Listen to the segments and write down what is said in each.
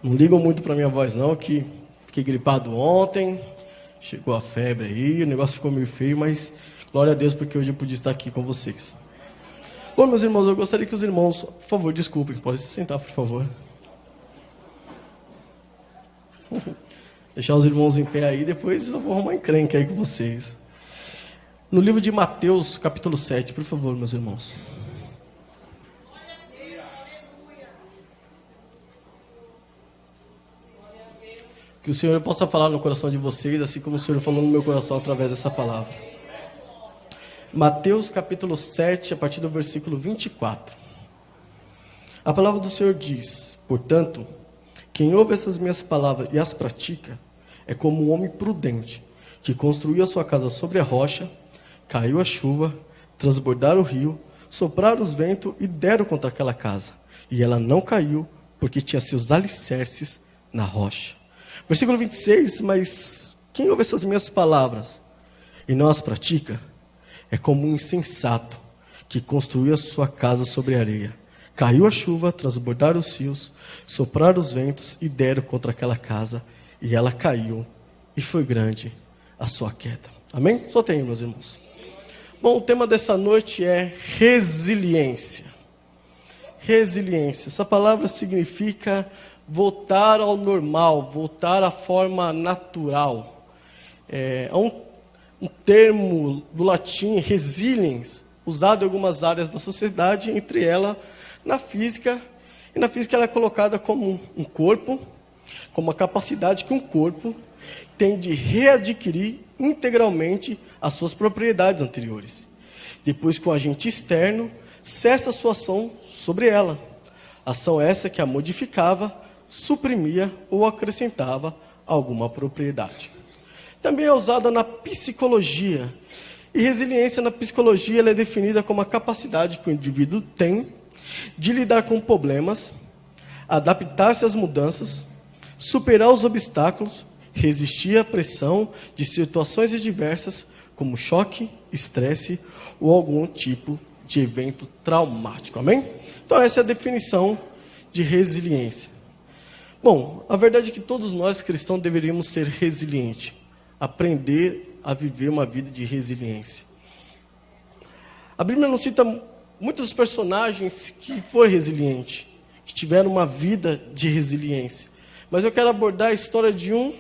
Não ligam muito para minha voz não, que fiquei gripado ontem, chegou a febre aí, o negócio ficou meio feio, mas glória a Deus porque hoje eu pude estar aqui com vocês. Bom, meus irmãos, eu gostaria que os irmãos, por favor, desculpem, podem se sentar, por favor. Deixar os irmãos em pé aí, depois eu vou arrumar encrenca aí com vocês. No livro de Mateus, capítulo 7, por favor, meus irmãos. Que o Senhor possa falar no coração de vocês, assim como o Senhor falou no meu coração através dessa palavra. Mateus capítulo 7, a partir do versículo 24. A palavra do Senhor diz: portanto, quem ouve essas minhas palavras e as pratica, é como um homem prudente, que construiu a sua casa sobre a rocha, caiu a chuva, transbordaram o rio, sopraram os ventos e deram contra aquela casa. E ela não caiu, porque tinha seus alicerces na rocha. Versículo 26, mas quem ouve essas minhas palavras e não as pratica, é como um insensato que construiu a sua casa sobre a areia. Caiu a chuva, transbordaram os rios, sopraram os ventos e deram contra aquela casa, e ela caiu, e foi grande a sua queda. Amém? Só tem, meus irmãos. Bom, o tema dessa noite é resiliência. Resiliência. Essa palavra significa voltar ao normal, voltar à forma natural. Há um termo do latim, resiliens, usado em algumas áreas da sociedade, entre elas na física. E na física ela é colocada como um corpo, como a capacidade que um corpo tem de readquirir integralmente as suas propriedades anteriores. Depois que o agente externo cessa a sua ação sobre ela. Ação essa que a modificava, suprimia ou acrescentava alguma propriedade. Também é usada na psicologia. E resiliência na psicologia ela é definida como a capacidade que o indivíduo tem de lidar com problemas, adaptar-se às mudanças, superar os obstáculos, resistir à pressão de situações adversas, como choque, estresse ou algum tipo de evento traumático. Amém? Então essa é a definição de resiliência. Bom, a verdade é que todos nós cristãos deveríamos ser resilientes, aprender a viver uma vida de resiliência. A Bíblia não cita muitos personagens que foram resilientes, que tiveram uma vida de resiliência. Mas eu quero abordar a história de um,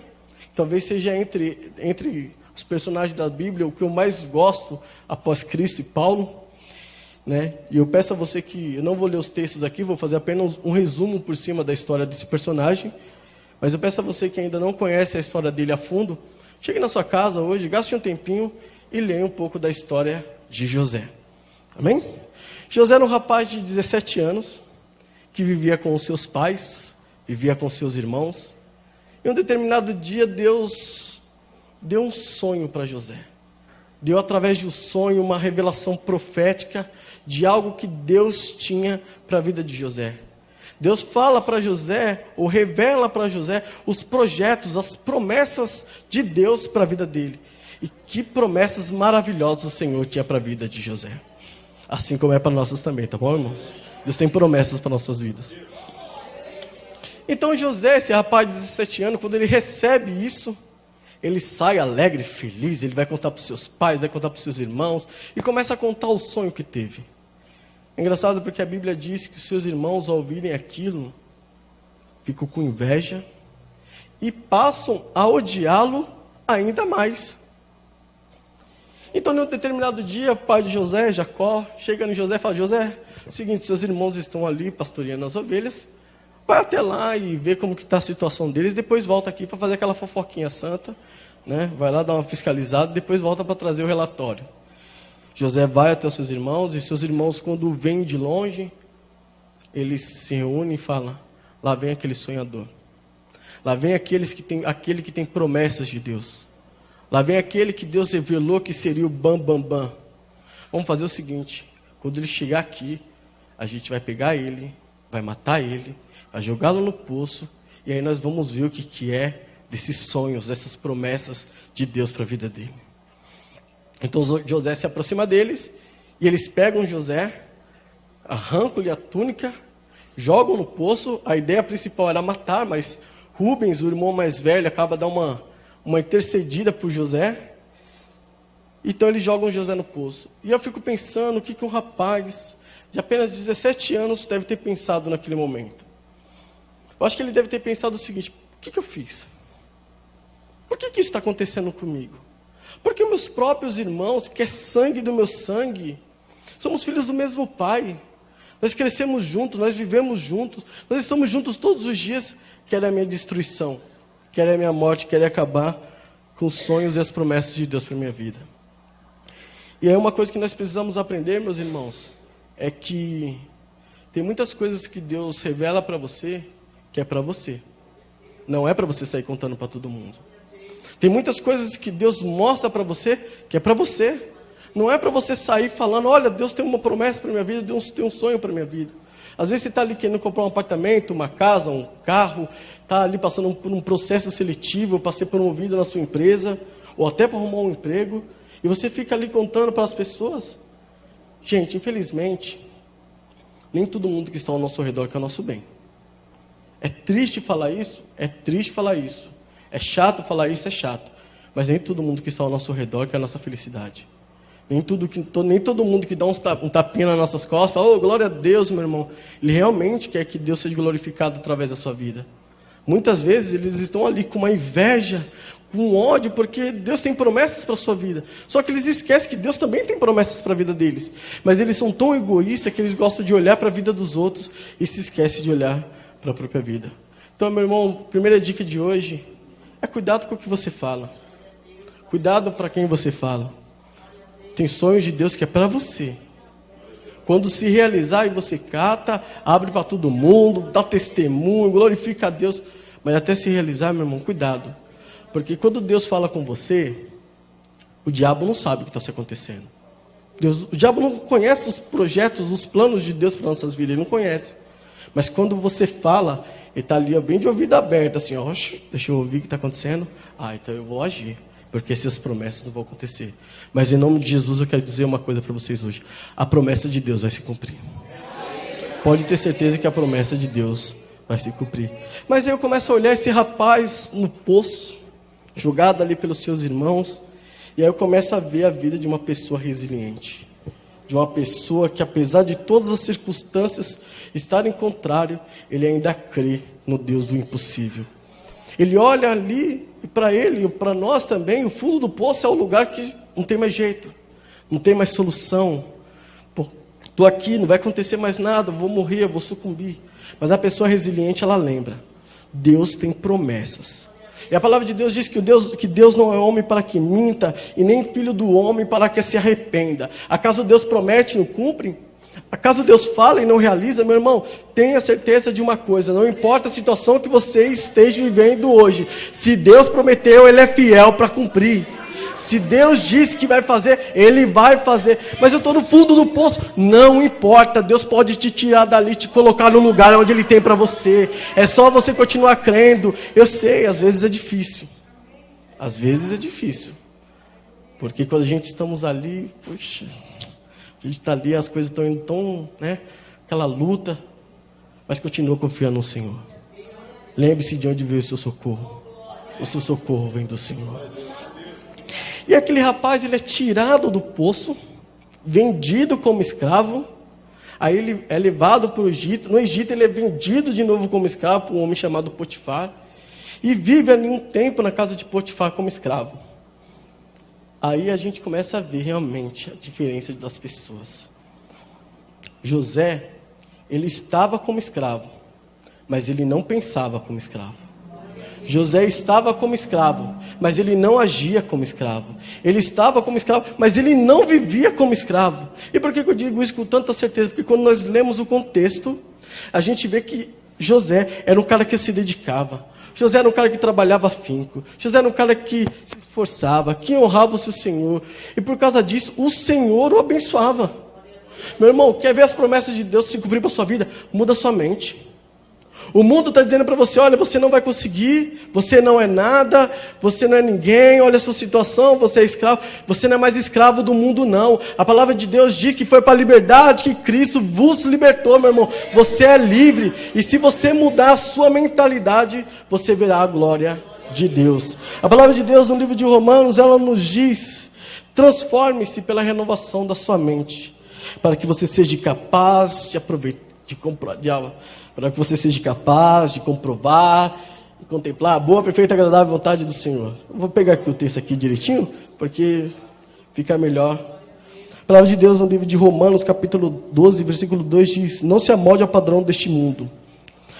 talvez seja entre os personagens da Bíblia, o que eu mais gosto após Cristo e Paulo. Né? E eu peço a você que, eu não vou ler os textos aqui, vou fazer apenas um resumo por cima da história desse personagem. Mas eu peço a você que ainda não conhece a história dele a fundo, chegue na sua casa hoje, gaste um tempinho e leia um pouco da história de José. Amém? José era um rapaz de 17 anos, que vivia com os seus pais, vivia com seus irmãos. E um determinado dia Deus deu um sonho para José. Deu através de um sonho uma revelação profética de algo que Deus tinha para a vida de José. Deus fala para José, ou revela para José, os projetos, as promessas de Deus para a vida dele. E que promessas maravilhosas o Senhor tinha para a vida de José. Assim como é para nossas também, tá bom, irmãos? Deus tem promessas para nossas vidas. Então José, esse rapaz de 17 anos, quando ele recebe isso, ele sai alegre, feliz, ele vai contar para os seus pais, vai contar para os seus irmãos, e começa a contar o sonho que teve. É engraçado porque a Bíblia diz que os seus irmãos, ao ouvirem aquilo, ficam com inveja, e passam a odiá-lo ainda mais. Então, em um determinado dia, o pai de José, Jacó, chega em José e fala: José, é o seguinte, seus irmãos estão ali pastoreando as ovelhas, vai até lá e vê como que está a situação deles, depois volta aqui para fazer aquela fofoquinha santa, né? Vai lá dar uma fiscalizada, depois volta para trazer o relatório. José vai até os seus irmãos, e seus irmãos, quando vêm de longe, eles se reúnem e falam: lá vem aquele sonhador, lá vem aquele que tem promessas de Deus, lá vem aquele que Deus revelou que seria o bam. Vamos fazer o seguinte: quando ele chegar aqui, a gente vai pegar ele, vai matar ele, vai jogá-lo no poço, e aí nós vamos ver o que é desses sonhos, dessas promessas de Deus para a vida dele. Então José se aproxima deles, e eles pegam José, arrancam-lhe a túnica, jogam no poço, a ideia principal era matar, mas Rubens, o irmão mais velho, acaba dando uma intercedida por José. Então eles jogam José no poço. E eu fico pensando o que um rapaz de apenas 17 anos deve ter pensado naquele momento. Eu acho que ele deve ter pensado o seguinte: o que eu fiz? Por que isso está acontecendo comigo? Porque meus próprios irmãos, que é sangue do meu sangue, somos filhos do mesmo pai. Nós crescemos juntos, nós vivemos juntos, nós estamos juntos todos os dias. Querem a minha destruição, querem a minha morte, querem acabar com os sonhos e as promessas de Deus para a minha vida. E aí uma coisa que nós precisamos aprender, meus irmãos, é que tem muitas coisas que Deus revela para você, que é para você. Não é para você sair contando para todo mundo. Tem muitas coisas que Deus mostra para você, que é para você. Não é para você sair falando, olha, Deus tem uma promessa para minha vida, Deus tem um sonho para minha vida. Às vezes você está ali querendo comprar um apartamento, uma casa, um carro, está ali passando por um processo seletivo para ser promovido na sua empresa, ou até para arrumar um emprego, e você fica ali contando para as pessoas. Gente, infelizmente, nem todo mundo que está ao nosso redor quer o nosso bem. É triste falar isso? É triste falar isso. É chato falar isso? É chato. Mas nem todo mundo que está ao nosso redor quer a nossa felicidade. Nem todo mundo que dá um tapinha nas nossas costas, fala, glória a Deus, meu irmão. Ele realmente quer que Deus seja glorificado através da sua vida. Muitas vezes eles estão ali com uma inveja, com ódio, porque Deus tem promessas para a sua vida. Só que eles esquecem que Deus também tem promessas para a vida deles. Mas eles são tão egoístas que eles gostam de olhar para a vida dos outros e se esquecem de olhar para a própria vida. Então, meu irmão, a primeira dica de hoje é cuidado com o que você fala. Cuidado para quem você fala. Tem sonhos de Deus que é para você. Quando se realizar e você cata, abre para todo mundo, dá testemunho, glorifica a Deus. Mas até se realizar, meu irmão, cuidado. Porque quando Deus fala com você, o diabo não sabe o que está se acontecendo. O diabo não conhece os projetos, os planos de Deus para nossas vidas, ele não conhece. Mas quando você fala, ele está ali bem de ouvido aberto, assim, deixa eu ouvir o que está acontecendo. Então eu vou agir, porque essas promessas não vão acontecer. Mas em nome de Jesus eu quero dizer uma coisa para vocês hoje. A promessa de Deus vai se cumprir. Pode ter certeza que a promessa de Deus vai se cumprir. Mas aí eu começo a olhar esse rapaz no poço, jogado ali pelos seus irmãos, e aí eu começo a ver a vida de uma pessoa resiliente. De uma pessoa que, apesar de todas as circunstâncias estarem contrário, ele ainda crê no Deus do impossível. Ele olha ali, e para ele, e para nós também, o fundo do poço é o lugar que não tem mais jeito, não tem mais solução. Estou aqui, não vai acontecer mais nada, vou morrer, vou sucumbir. Mas a pessoa resiliente, ela lembra, Deus tem promessas. E a palavra de Deus diz que Deus não é homem para que minta, e nem filho do homem para que se arrependa. Acaso Deus promete e não cumpre? Acaso Deus fala e não realiza? Meu irmão, tenha certeza de uma coisa, não importa a situação que você esteja vivendo hoje, se Deus prometeu, Ele é fiel para cumprir. Se Deus disse que vai fazer, Ele vai fazer. Mas eu estou no fundo do poço. Não importa, Deus pode te tirar dali, te colocar no lugar onde Ele tem para você. É só você continuar crendo. Eu sei, às vezes é difícil. Às vezes é difícil. Porque quando a gente estamos ali, puxa, a gente está ali, as coisas estão indo tão, aquela luta. Mas continua confiando no Senhor. Lembre-se de onde veio o seu socorro. O seu socorro vem do Senhor. E aquele rapaz, ele é tirado do poço, vendido como escravo, aí ele é levado para o Egito. No Egito ele é vendido de novo como escravo por um homem chamado Potifar, e vive ali um tempo na casa de Potifar como escravo. Aí a gente começa a ver realmente a diferença das pessoas. José, ele estava como escravo, mas ele não pensava como escravo. José estava como escravo, mas ele não agia como escravo. Ele estava como escravo, mas ele não vivia como escravo. E por que eu digo isso com tanta certeza? Porque quando nós lemos o contexto, a gente vê que José era um cara que se dedicava. José era um cara que trabalhava afinco. José era um cara que se esforçava, que honrava o seu Senhor. E por causa disso, o Senhor o abençoava. Meu irmão, quer ver as promessas de Deus se cumprir para a sua vida? Muda a sua mente. O mundo está dizendo para você, olha, você não vai conseguir, você não é nada, você não é ninguém, olha a sua situação, você é escravo. Você não é mais escravo do mundo, não. A palavra de Deus diz que foi para a liberdade que Cristo vos libertou, meu irmão. Você é livre. E se você mudar a sua mentalidade, você verá a glória de Deus. A palavra de Deus no livro de Romanos, ela nos diz, transforme-se pela renovação da sua mente, para que você seja capaz de aproveitar, para que você seja capaz de comprovar e contemplar a boa, perfeita e agradável vontade do Senhor. Eu vou pegar aqui o texto aqui direitinho, porque fica melhor. A palavra de Deus no livro de Romanos, capítulo 12, versículo 2 diz: não se amolde ao padrão deste mundo,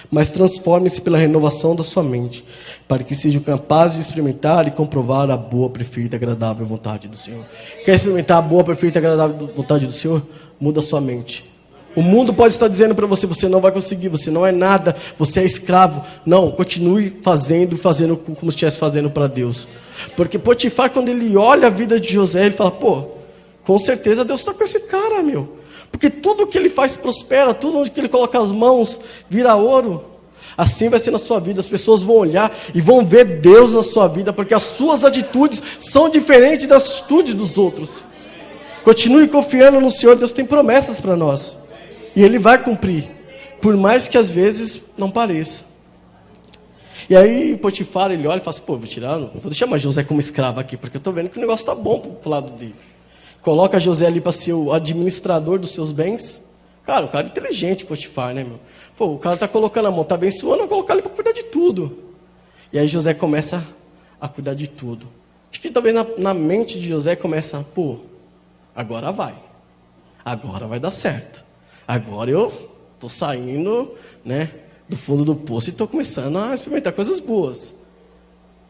mas transforme-se pela renovação da sua mente, para que sejam capazes de experimentar e comprovar a boa, perfeita e agradável vontade do Senhor. Quer experimentar a boa, perfeita e agradável vontade do Senhor? Muda a sua mente. O mundo pode estar dizendo para você, você não vai conseguir, você não é nada, você é escravo. Não, continue fazendo como se estivesse fazendo para Deus. Porque Potifar, quando ele olha a vida de José, ele fala, pô, com certeza Deus está com esse cara, meu. Porque tudo que ele faz prospera, tudo onde que ele coloca as mãos vira ouro. Assim vai ser na sua vida, as pessoas vão olhar e vão ver Deus na sua vida, porque as suas atitudes são diferentes das atitudes dos outros. Continue confiando no Senhor, Deus tem promessas para nós. E Ele vai cumprir, por mais que às vezes não pareça. E aí Potifar, ele olha e fala assim, pô, eu vou deixar mais José como escravo aqui, porque eu estou vendo que o negócio está bom pro lado dele. Coloca José ali para ser o administrador dos seus bens. Cara, o cara é inteligente, Potifar, né, meu? Pô, o cara está colocando a mão, está abençoando, eu vou colocar ele para cuidar de tudo. E aí José começa a cuidar de tudo. Acho que talvez na mente de José começa, pô, agora vai dar certo. Agora eu estou saindo, né, do fundo do poço e estou começando a experimentar coisas boas.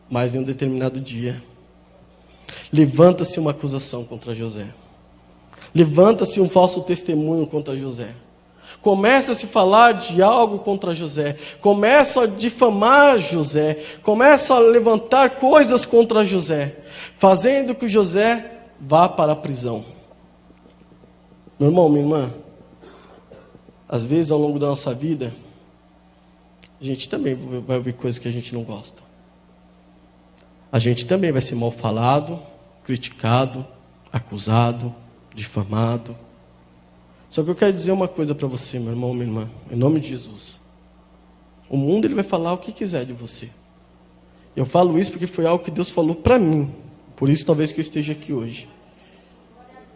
Mas em um determinado dia, levanta-se uma acusação contra José. Levanta-se um falso testemunho contra José. Começa a se falar de algo contra José. Começa a difamar José. Começa a levantar coisas contra José, fazendo que José vá para a prisão. Meu irmão, minha irmã, às vezes ao longo da nossa vida, a gente também vai ouvir coisas que a gente não gosta. A gente também vai ser mal falado, criticado, acusado, difamado. Só que eu quero dizer uma coisa para você, meu irmão, minha irmã, em nome de Jesus. O mundo ele vai falar o que quiser de você. Eu falo isso porque foi algo que Deus falou para mim. Por isso talvez que eu esteja aqui hoje.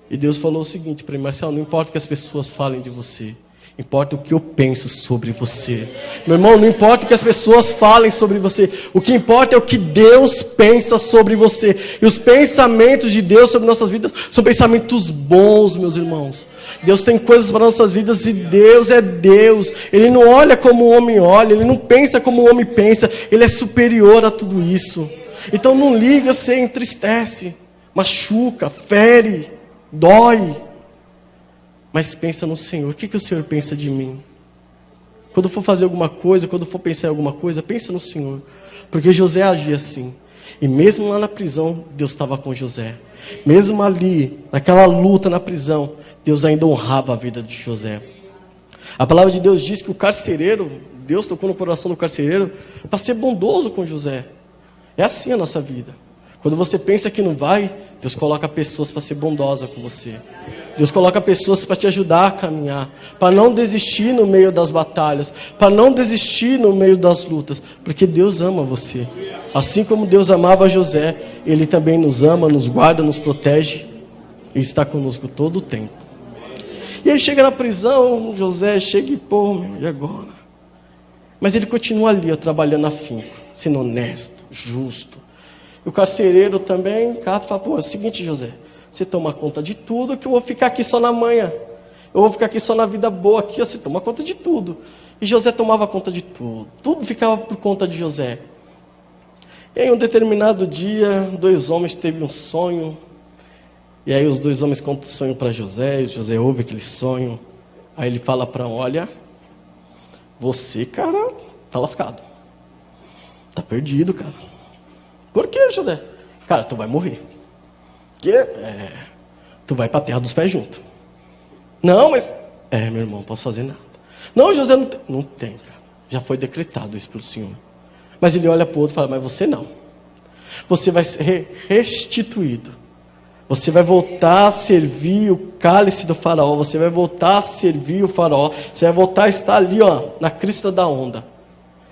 E Deus falou o seguinte para mim, Marcelo, não importa o que as pessoas falem de você. Importa o que eu penso sobre você. Meu irmão, não importa o que as pessoas falem sobre você. O que importa é o que Deus pensa sobre você. E os pensamentos de Deus sobre nossas vidas são pensamentos bons, meus irmãos. Deus tem coisas para nossas vidas e Deus é Deus. Ele não olha como o homem olha, Ele não pensa como o homem pensa. Ele é superior a tudo isso. Então não liga, você entristece, machuca, fere, dói. Mas pensa no Senhor. O que o Senhor pensa de mim? Quando for fazer alguma coisa, quando for pensar em alguma coisa, pensa no Senhor. Porque José agia assim. E mesmo lá na prisão, Deus estava com José. Mesmo ali, naquela luta na prisão, Deus ainda honrava a vida de José. A palavra de Deus diz que o carcereiro, Deus tocou no coração do carcereiro para ser bondoso com José. É assim a nossa vida. Quando você pensa que não vai, Deus coloca pessoas para ser bondosa com você. Deus coloca pessoas para te ajudar a caminhar, para não desistir no meio das batalhas, para não desistir no meio das lutas, porque Deus ama você. Assim como Deus amava José, Ele também nos ama, nos guarda, nos protege e está conosco todo o tempo. E aí chega na prisão, José chega e pô, meu, e agora? Mas ele continua ali, ó, trabalhando afinco, sendo honesto, justo. E o carcereiro também, Cato, fala, pô, é o seguinte, José, você toma conta de tudo, que eu vou ficar aqui só na manhã. Eu vou ficar aqui só na vida boa aqui, você toma conta de tudo. E José tomava conta de tudo. Tudo ficava por conta de José. E em um determinado dia, 2 homens teve um sonho. E aí os 2 homens contam o sonho para José. E José ouve aquele sonho. Aí ele fala para olha, você, cara, tá lascado. Tá perdido, cara. Por que, José? Cara, tu vai morrer. Tu vai para a terra dos pés junto. Não, mas... meu irmão, não posso fazer nada. Não, José, não tem, cara. Já foi decretado isso pelo Senhor. Mas ele olha para o outro e fala, mas você não. Você vai ser restituído. Você vai voltar a servir o cálice do faraó. Você vai voltar a servir o faraó. Você vai voltar a estar ali, ó, na crista da onda.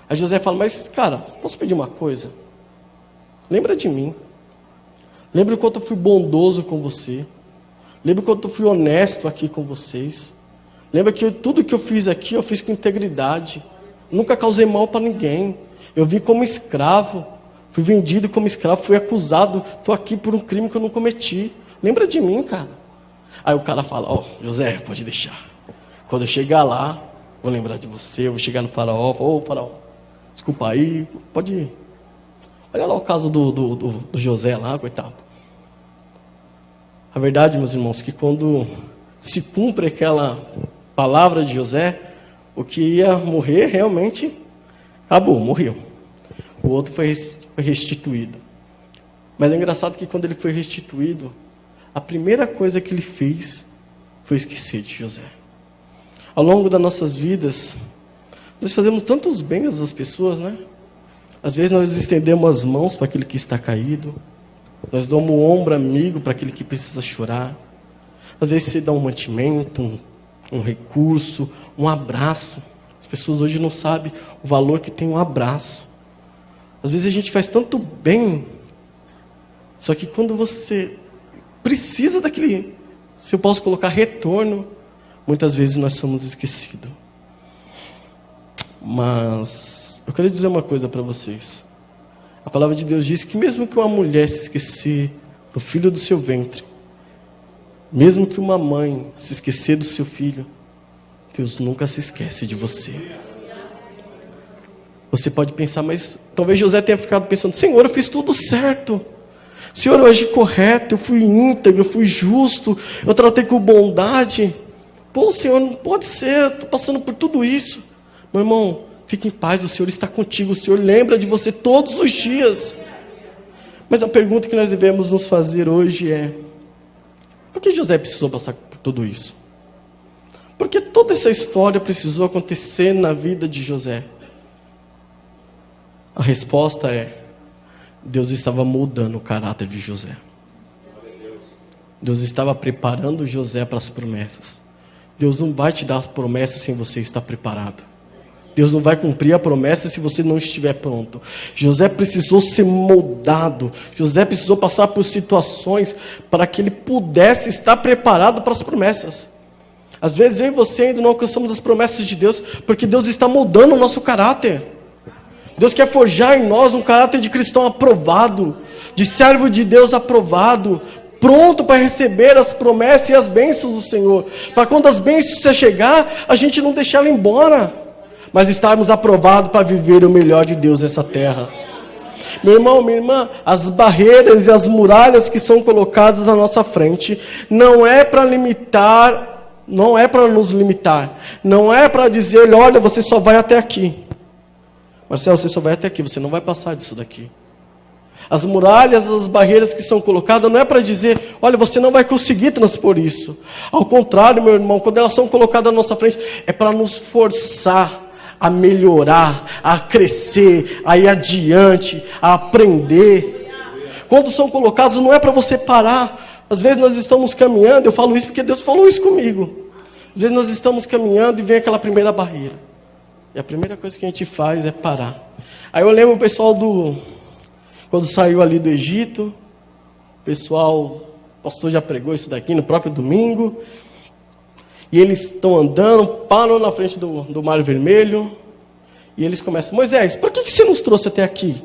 Aí José fala, mas cara, posso pedir uma coisa? Lembra de mim. Lembra o quanto eu fui bondoso com você. Lembra o quanto eu fui honesto aqui com vocês. Lembra que tudo que eu fiz aqui, eu fiz com integridade. Nunca causei mal para ninguém. Eu vim como escravo. Fui vendido como escravo, fui acusado. Estou aqui por um crime que eu não cometi. Lembra de mim, cara. Aí o cara fala, ó, José, pode deixar. Quando eu chegar lá, vou lembrar de você. Eu vou chegar no faraó, ô faraó, desculpa aí, pode ir. Olha lá o caso do José lá, coitado. A verdade, meus irmãos, que quando se cumpre aquela palavra de José, o que ia morrer realmente acabou, morreu. O outro foi restituído. Mas é engraçado que quando ele foi restituído, a primeira coisa que ele fez foi esquecer de José. Ao longo das nossas vidas, nós fazemos tantos bens às pessoas, né? Às vezes nós estendemos as mãos para aquele que está caído. Nós damos o ombro amigo para aquele que precisa chorar. Às vezes você dá um mantimento, um recurso, um abraço. As pessoas hoje não sabem o valor que tem um abraço. Às vezes a gente faz tanto bem, só que quando você precisa daquele, se eu posso colocar retorno, muitas vezes nós somos esquecidos. Mas eu quero dizer uma coisa para vocês. A palavra de Deus diz que mesmo que uma mulher se esquecer do filho do seu ventre, mesmo que uma mãe se esquecer do seu filho, Deus nunca se esquece de você. Você pode pensar, mas talvez José tenha ficado pensando, Senhor, eu fiz tudo certo. Senhor, eu agi correto, eu fui íntegro, eu fui justo, eu tratei com bondade. Pô, Senhor, não pode ser, estou passando por tudo isso. Meu irmão, fique em paz, o Senhor está contigo, o Senhor lembra de você todos os dias. Mas a pergunta que nós devemos nos fazer hoje é, por que José precisou passar por tudo isso? Por que toda essa história precisou acontecer na vida de José? A resposta é, Deus estava moldando o caráter de José. Deus estava preparando José para as promessas. Deus não vai te dar as promessas sem você estar preparado. Deus não vai cumprir a promessa se você não estiver pronto. José precisou ser moldado. José precisou passar por situações para que ele pudesse estar preparado para as promessas. Às vezes eu e você ainda não alcançamos as promessas de Deus porque Deus está moldando o nosso caráter. Deus quer forjar em nós um caráter de cristão aprovado, de servo de Deus aprovado, pronto para receber as promessas e as bênçãos do Senhor. Para quando as bênçãos chegar, a gente não deixar ela embora, mas estarmos aprovados para viver o melhor de Deus nessa terra. Meu irmão, minha irmã, as barreiras e as muralhas que são colocadas na nossa frente, não é para limitar, não é para nos limitar, não é para dizer, olha, você só vai até aqui. Marcelo, você só vai até aqui, você não vai passar disso daqui. As muralhas, as barreiras que são colocadas, não é para dizer, olha, você não vai conseguir transpor isso. Ao contrário, meu irmão, quando elas são colocadas na nossa frente, é para nos forçar a melhorar, a crescer, a ir adiante, a aprender. Quando são colocadas, não é para você parar. Às vezes nós estamos caminhando, eu falo isso porque Deus falou isso comigo. Às vezes nós estamos caminhando e vem aquela primeira barreira. E a primeira coisa que a gente faz é parar. Aí eu lembro o pessoal quando saiu ali do Egito, o pastor já pregou isso daqui no próprio domingo, e eles estão andando, param na frente do Mar Vermelho, e eles começam, Moisés, por que você nos trouxe até aqui?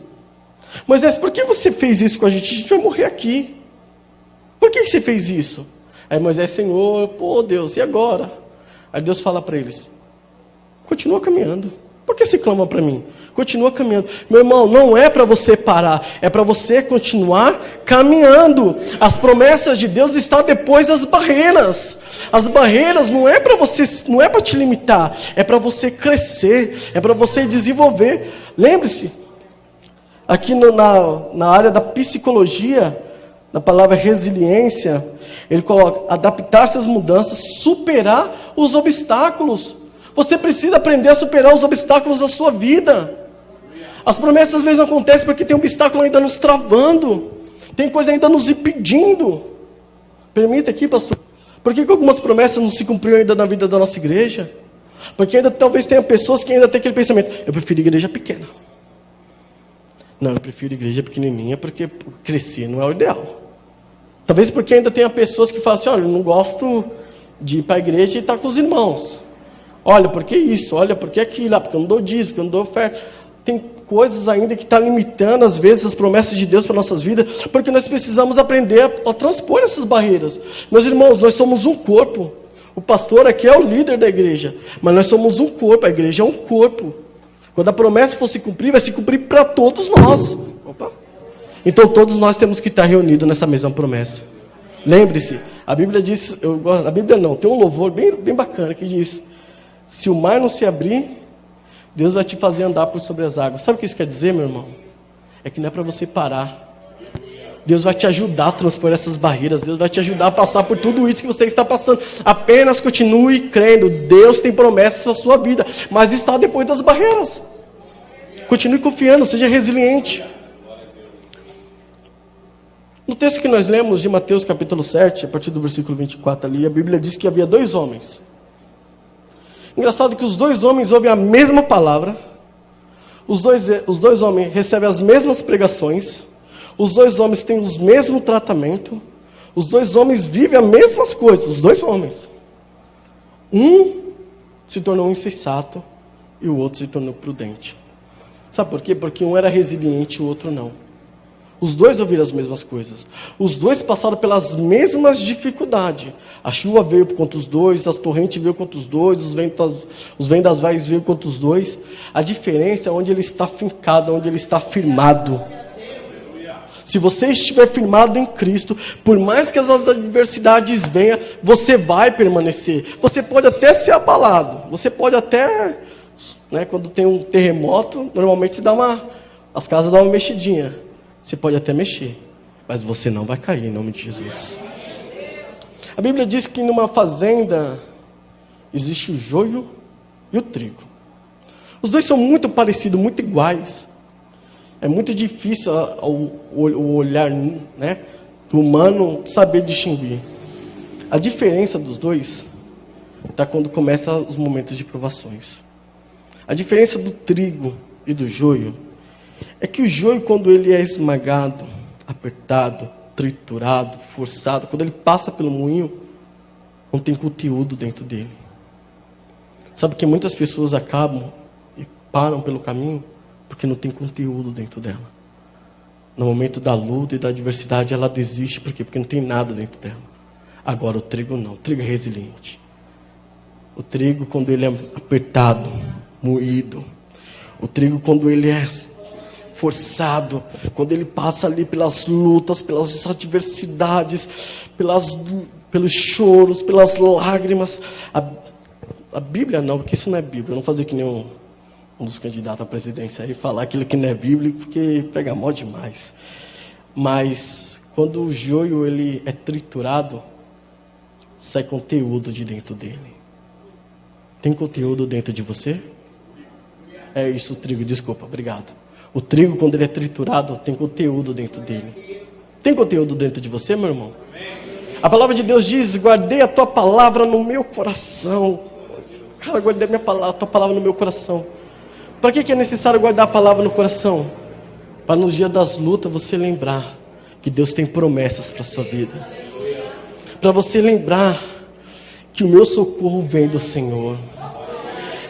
Moisés, por que você fez isso com a gente? A gente vai morrer aqui. Por que você fez isso? Aí Moisés, Senhor, pô Deus, e agora? Aí Deus fala para eles, continua caminhando. Por que você clama para mim? Continua caminhando. Meu irmão, não é para você parar, é para você continuar caminhando. As promessas de Deus estão depois das barreiras. As barreiras não é para você, não é para te limitar, é para você crescer, é para você desenvolver. Lembre-se, aqui na área da psicologia, na palavra resiliência, ele coloca adaptar-se às mudanças, superar os obstáculos. Você precisa aprender a superar os obstáculos da sua vida. As promessas às vezes não acontecem porque tem um obstáculo ainda nos travando. Tem coisa ainda nos impedindo. Permita aqui, pastor. Por que algumas promessas não se cumpriram ainda na vida da nossa igreja? Porque ainda talvez tenha pessoas que ainda têm aquele pensamento: eu prefiro igreja pequena. Não, eu prefiro igreja pequenininha porque crescer não é o ideal. Talvez porque ainda tenha pessoas que falam assim: olha, eu não gosto de ir para a igreja e estar com os irmãos. Olha, por que isso? Olha, por que aquilo? Porque eu não dou dízimo, porque eu não dou oferta. Tem coisas ainda que estão limitando, às vezes, as promessas de Deus para nossas vidas, porque nós precisamos aprender a transpor essas barreiras. Meus irmãos, nós somos um corpo. O pastor aqui é o líder da igreja, mas nós somos um corpo, a igreja é um corpo. Quando a promessa for se cumprir, vai se cumprir para todos nós. Opa. Então todos nós temos que estar reunidos nessa mesma promessa. Lembre-se, a Bíblia diz, a Bíblia não, tem um louvor bem bacana que diz: se o mar não se abrir, Deus vai te fazer andar por sobre as águas. Sabe o que isso quer dizer, meu irmão? É que não é para você parar. Deus vai te ajudar a transpor essas barreiras. Deus vai te ajudar a passar por tudo isso que você está passando. Apenas continue crendo. Deus tem promessas na sua vida, mas está depois das barreiras. Continue confiando, seja resiliente. No texto que nós lemos de Mateus capítulo 7, a partir do versículo 24 ali, a Bíblia diz que havia 2 homens. Engraçado que os 2 homens ouvem a mesma palavra, os dois homens recebem as mesmas pregações, os 2 homens têm os mesmos tratamentos, os 2 homens vivem as mesmas coisas, os 2 homens. Um se tornou insensato e o outro se tornou prudente. Sabe por quê? Porque um era resiliente e o outro não. Os 2 ouviram as mesmas coisas. Os 2 passaram pelas mesmas dificuldades. A chuva veio contra os 2, as torrentes veio contra os 2, os vendavais veio contra os 2. A diferença é onde ele está fincado, onde ele está firmado. Se você estiver firmado em Cristo, por mais que as adversidades venham, você vai permanecer. Você pode até ser abalado. Você pode até, quando tem um terremoto, normalmente as casas dão uma mexidinha. Você pode até mexer, mas você não vai cair em nome de Jesus. A Bíblia diz que numa fazenda existe o joio e o trigo. Os 2 são muito parecidos, muito iguais. É muito difícil o olhar do humano saber distinguir. A diferença dos 2 está quando começam os momentos de provações. A diferença do trigo e do joio é que o joio, quando ele é esmagado, apertado, triturado, forçado, quando ele passa pelo moinho, não tem conteúdo dentro dele. Sabe que muitas pessoas acabam e param pelo caminho porque não tem conteúdo dentro dela. No momento da luta e da adversidade, ela desiste. Por quê? Porque não tem nada dentro dela. Agora o trigo não, o trigo é resiliente. O trigo, quando ele é apertado, moído, o trigo, quando ele é forçado, quando ele passa ali pelas lutas, pelas adversidades, pelos choros, pelas lágrimas. A Bíblia não, porque isso não é Bíblia. Eu não fazer que nem um dos candidatos à presidência aí, falar aquilo que não é bíblico, porque pega mal demais. Mas quando o joio ele é triturado, sai conteúdo de dentro dele. Tem conteúdo dentro de você? É isso, o trigo, desculpa, obrigado. O trigo, quando ele é triturado, tem conteúdo dentro dele. Tem conteúdo dentro de você, meu irmão? A palavra de Deus diz: guardei a tua palavra no meu coração. Cara, guardei a tua palavra no meu coração. Para que é necessário guardar a palavra no coração? Para nos dias das lutas você lembrar que Deus tem promessas para a sua vida. Para você lembrar que o meu socorro vem do Senhor.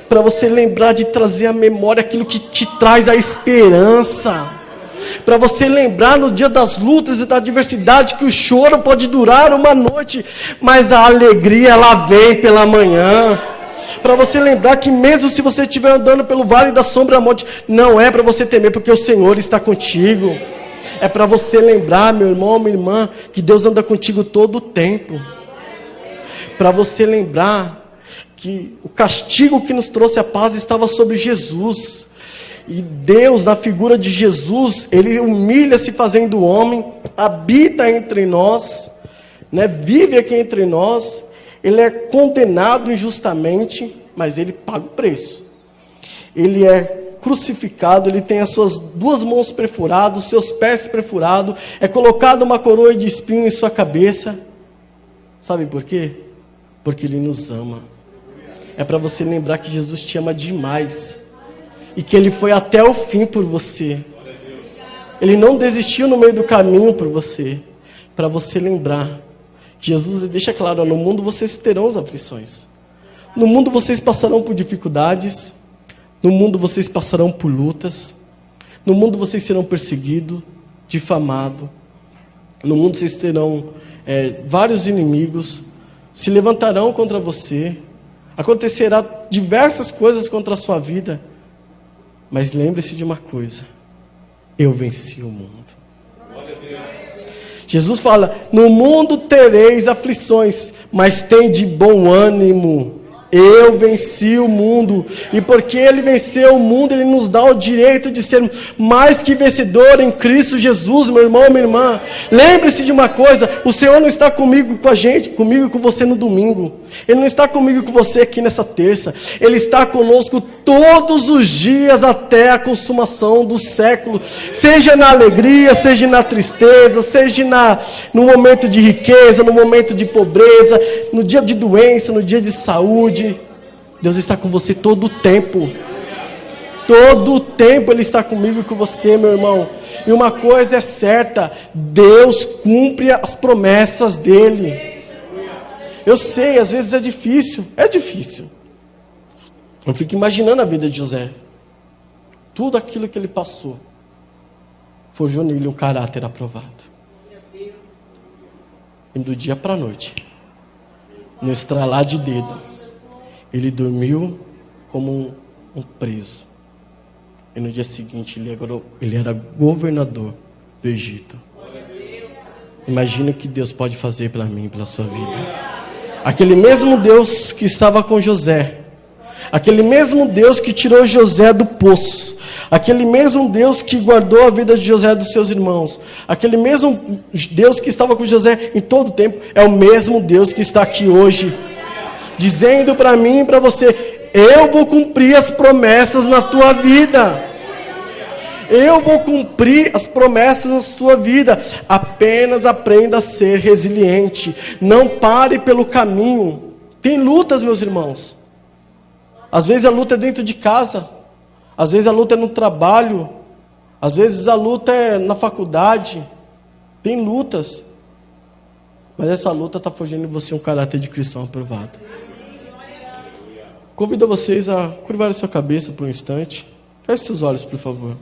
Para você lembrar de trazer à memória aquilo que te traz a esperança. Para você lembrar no dia das lutas e da adversidade que o choro pode durar uma noite, mas a alegria ela vem pela manhã. Para você lembrar que mesmo se você estiver andando pelo vale da sombra da morte, não é para você temer, porque o Senhor está contigo. É para você lembrar, meu irmão, minha irmã, que Deus anda contigo todo o tempo. Para você lembrar que o castigo que nos trouxe a paz estava sobre Jesus. E Deus, na figura de Jesus, Ele humilha-se fazendo homem, habita entre nós, vive aqui entre nós. Ele é condenado injustamente, mas ele paga o preço. Ele é crucificado, ele tem as suas 2 mãos perfuradas, os seus pés perfurados, é colocada uma coroa de espinho em sua cabeça. Sabe por quê? Porque ele nos ama. É para você lembrar que Jesus te ama demais e que ele foi até o fim por você. Ele não desistiu no meio do caminho por você. Para você lembrar que Jesus deixa claro: no mundo vocês terão as aflições, no mundo vocês passarão por dificuldades, no mundo vocês passarão por lutas, no mundo vocês serão perseguidos, difamados, no mundo vocês terão vários inimigos, se levantarão contra você, acontecerá diversas coisas contra a sua vida, mas lembre-se de uma coisa: eu venci o mundo. Jesus fala: no mundo tereis aflições, mas tem de bom ânimo. Eu venci o mundo. E porque ele venceu o mundo, ele nos dá o direito de ser mais que vencedor em Cristo Jesus, meu irmão, minha irmã. Lembre-se de uma coisa: o Senhor não está comigo, com a gente, comigo e com você no domingo. Ele não está comigo e com você aqui nessa terça. Ele está conosco todos os dias até a consumação do século. Seja na alegria, seja na tristeza, seja no momento de riqueza, no momento de pobreza, no dia de doença, no dia de saúde. Deus está com você todo o tempo. Todo o tempo Ele está comigo e com você, meu irmão. E uma coisa é certa: Deus cumpre as promessas dEle. Eu sei, às vezes é difícil. Eu fico imaginando a vida de José. Tudo aquilo que ele passou forjou nele um caráter aprovado. E do dia para a noite, no estralar de dedo, ele dormiu como um preso. E no dia seguinte ele era governador do Egito. Imagina o que Deus pode fazer pela mim e pela sua vida. Aquele mesmo Deus que estava com José, aquele mesmo Deus que tirou José do poço, aquele mesmo Deus que guardou a vida de José e dos seus irmãos, aquele mesmo Deus que estava com José em todo o tempo, é o mesmo Deus que está aqui hoje, dizendo para mim e para você: eu vou cumprir as promessas na tua vida. Eu vou cumprir as promessas na sua vida. Apenas aprenda a ser resiliente. Não pare pelo caminho. Tem lutas, meus irmãos. Às vezes a luta é dentro de casa. Às vezes a luta é no trabalho. Às vezes a luta é na faculdade. Tem lutas. Mas essa luta está forjando em você um caráter de cristão aprovado. Convido vocês a curvar a sua cabeça por um instante. Feche seus olhos, por favor.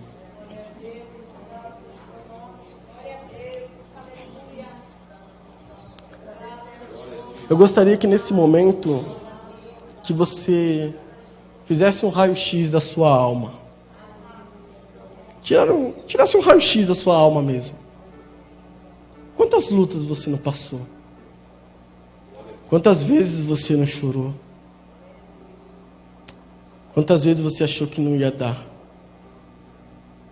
Eu gostaria que nesse momento, que você fizesse um raio-x da sua alma. Tirasse um raio-x da sua alma mesmo. Quantas lutas você não passou? Quantas vezes você não chorou? Quantas vezes você achou que não ia dar?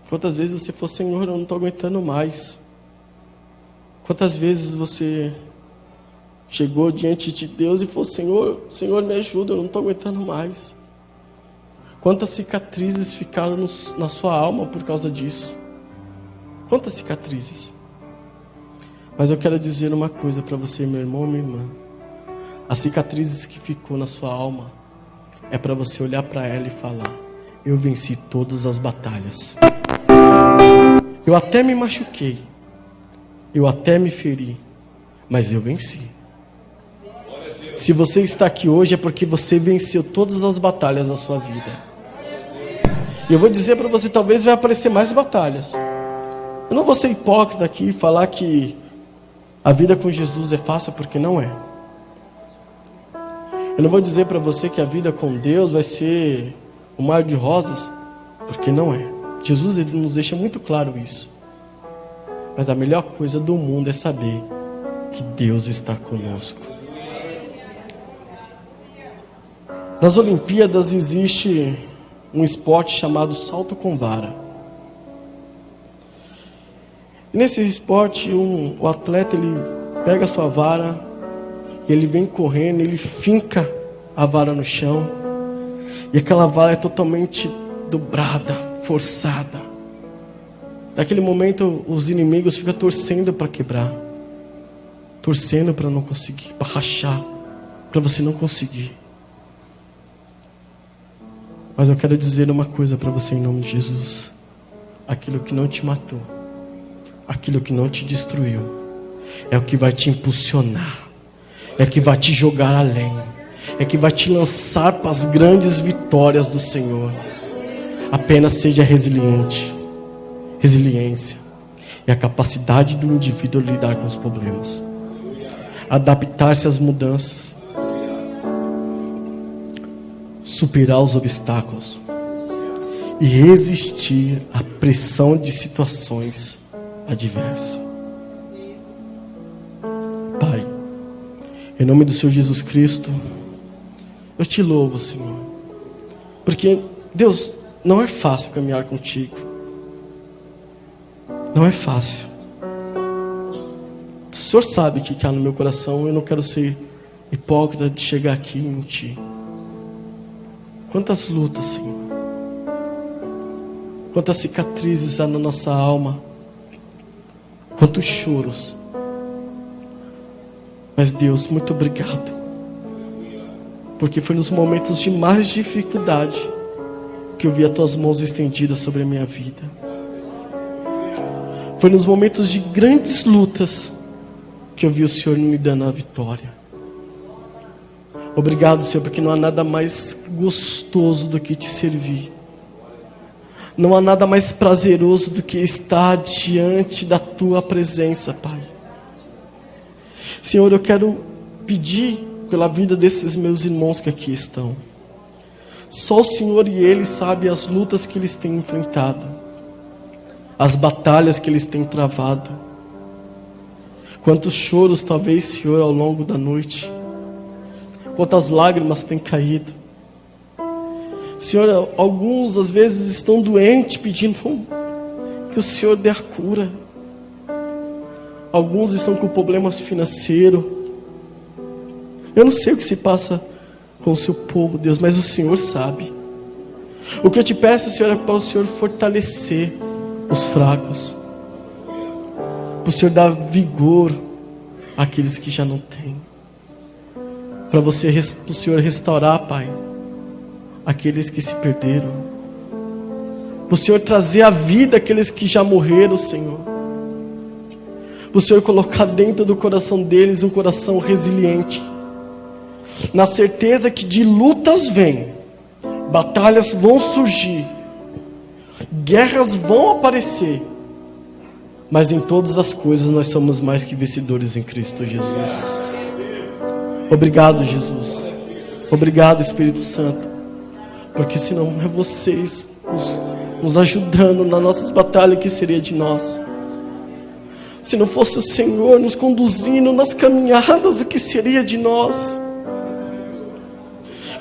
Quantas vezes você falou: Senhor, eu não estou aguentando mais? Quantas vezes você chegou diante de Deus e falou: Senhor, me ajuda, eu não estou aguentando mais? Quantas cicatrizes ficaram na sua alma por causa disso? Quantas cicatrizes? Mas eu quero dizer uma coisa para você, meu irmão, minha irmã. As cicatrizes que ficou na sua alma é para você olhar para ela e falar: eu venci todas as batalhas. Eu até me machuquei, eu até me feri, mas eu venci. Se você está aqui hoje é porque você venceu todas as batalhas na sua vida. E eu vou dizer para você: talvez vai aparecer mais batalhas. Eu não vou ser hipócrita aqui e falar que a vida com Jesus é fácil, porque não é. Eu não vou dizer para você que a vida com Deus vai ser um mar de rosas, porque não é. Jesus, ele nos deixa muito claro isso. Mas a melhor coisa do mundo é saber que Deus está conosco. Nas Olimpíadas existe um esporte chamado salto com vara. E nesse esporte, o atleta, ele pega a sua vara, ele vem correndo, ele finca a vara no chão, E aquela vara é totalmente dobrada, forçada. Naquele momento os inimigos ficam torcendo para quebrar, torcendo para não conseguir, para rachar, para você não conseguir. Mas eu quero dizer uma coisa para você em nome de Jesus: aquilo que não te matou, aquilo que não te destruiu, é o que vai te impulsionar, é o que vai te jogar além, é o que vai te lançar para as grandes vitórias do Senhor. Apenas seja resiliente. Resiliência é a capacidade do indivíduo lidar com os problemas, adaptar-se às mudanças, superar os obstáculos e resistir à pressão de situações adversas. Pai, em nome do Senhor Jesus Cristo, eu te louvo, Senhor, porque, Deus, não é fácil caminhar contigo. Não é fácil. O Senhor sabe que há no meu coração. Eu não quero ser hipócrita de chegar aqui e mentir. Quantas lutas, Senhor. Quantas cicatrizes há na nossa alma. Quantos choros. Mas Deus, muito obrigado. Porque foi nos momentos de mais dificuldade que eu vi as tuas mãos estendidas sobre a minha vida. Foi nos momentos de grandes lutas que eu vi o Senhor me dando a vitória. Obrigado, Senhor, porque não há nada mais gostoso do que te servir. Não há nada mais prazeroso do que estar diante da tua presença, Pai. Senhor, eu quero pedir pela vida desses meus irmãos que aqui estão. Só o Senhor e eles sabem as lutas que eles têm enfrentado, as batalhas que eles têm travado. Quantos choros talvez, Senhor, ao longo da noite. Quantas lágrimas têm caído. Senhor, alguns às vezes estão doentes, pedindo que o Senhor dê a cura. Alguns estão com problemas financeiros. Eu não sei o que se passa com o seu povo, Deus, mas o Senhor sabe. O que eu te peço, Senhor, é para o Senhor fortalecer os fracos, para o Senhor dar vigor àqueles que já não têm, para o Senhor restaurar, Pai, aqueles que se perderam, para o Senhor trazer a vida àqueles que já morreram, Senhor, para o Senhor colocar dentro do coração deles um coração resiliente, na certeza que de lutas vêm, batalhas vão surgir, guerras vão aparecer, mas em todas as coisas nós somos mais que vencedores em Cristo Jesus. Obrigado, Jesus. Obrigado, Espírito Santo, porque se não é vocês nos ajudando nas nossas batalhas, o que seria de nós? Se não fosse o Senhor nos conduzindo nas caminhadas, o que seria de nós?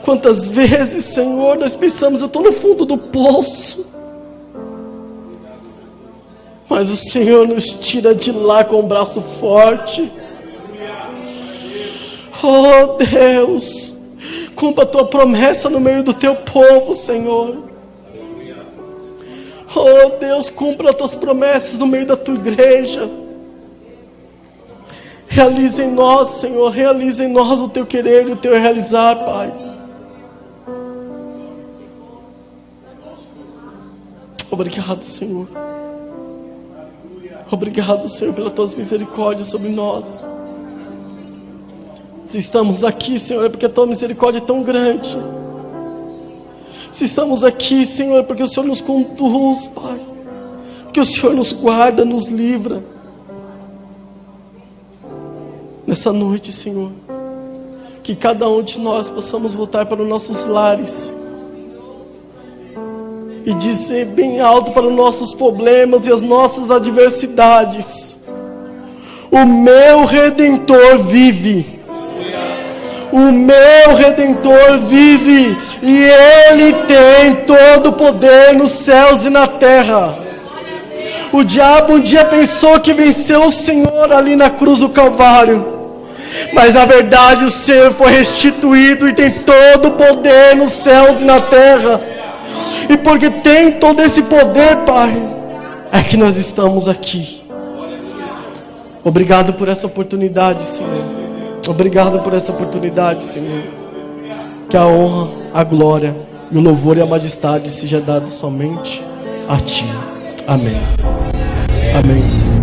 Quantas vezes, Senhor, nós pensamos, eu estou no fundo do poço, mas o Senhor nos tira de lá com o braço forte. Oh Deus, cumpra a tua promessa no meio do teu povo, Senhor. Oh Deus, cumpra as tuas promessas no meio da tua igreja. Realiza em nós, Senhor, realiza em nós o teu querer e o teu realizar, Pai. Obrigado, Senhor. Obrigado, Senhor, pelas tuas misericórdias sobre nós. Se estamos aqui, Senhor, é porque a tua misericórdia é tão grande. Se estamos aqui, Senhor, é porque o Senhor nos conduz, Pai. Porque o Senhor nos guarda, nos livra. Nessa noite, Senhor, que cada um de nós possamos voltar para os nossos lares e dizer bem alto para os nossos problemas e as nossas adversidades: o meu Redentor vive. O meu Redentor vive, e Ele tem todo o poder nos céus e na terra. O diabo um dia pensou que venceu o Senhor ali na cruz do Calvário, Mas na verdade o Senhor foi restituído e tem todo o poder nos céus e na terra. E porque tem todo esse poder, Pai, é que nós estamos aqui. Obrigado por essa oportunidade, Senhor. Obrigado por essa oportunidade, Senhor. Que a honra, a glória e o louvor e a majestade seja dado somente a Ti. Amém. Amém.